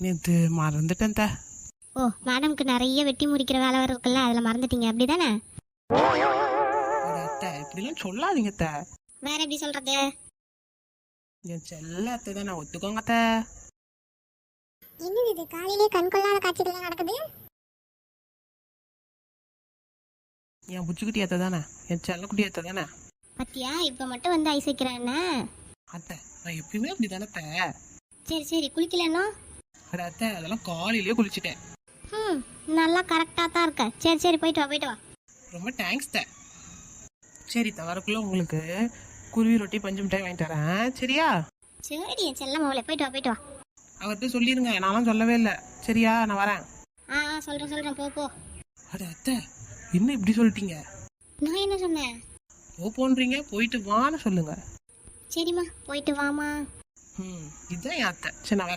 நேற்று மறந்துட்டேன் த. ஓ, மேடம்க்கு நிறைய வெட்டி முடிக்கிற வேலை வர இருக்குல்ல, அதில் மறந்துட்டீங்க அப்படிதானே? அத்தை இப்படிலாம் சொல்லாதீங்க த. வேற எப்படி சொல்றது? என் செல்ல அத்தை தான், நான் ஒத்துக்கோங்க த. என்னது இது காலையிலே கண்கொள்ளாத காட்சிகள் நடக்குது? என் புச்சுக்குட்டி அத்தை தானே, என் செல்லக்குட்டி அத்தை தானே. பத்தியா, இப்போ மட்டும் வந்து ஐஸ் வைக்கிறேன்னு. அத்தை நான் எப்பயுமே அப்படி தானே த. சரி சரி, குளிக்கலன்னா? அட அத்தை அதெல்லாம் காலையிலேயே குளிச்சுட்டேன். நல்லா கரெக்டாக தான் இருக்க. சரி சரி, போயிட்டு வா போயிட்டு வா. ரொம்ப தேங்க்ஸ் த. சரி தவறக்குள்ள உங்களுக்கு குருவி ரொட்டி பஞ்சு மிட்டாய் வாங்கிட்டு வரேன், சரியா? சரி என் செல்ல மோளே, போயிட்டு வா போயிட்டு வா. அவர்கிட்ட சொல்லிருங்க, நான்லாம் சொல்லவே இல்லை, சரியா? நான் வரேன். சொல்கிறேன் போ போ. அட அத்தை என்ன இப்படி சொல்லிட்டீங்க? நான் என்ன சொன்னேன்? போன்றீங்க, போயிட்டு வான்னு சொல்லுங்க. சரிம்மா, போயிட்டு வாமா. இதுதான் என் அத்தை. சரி நான் வரேன்.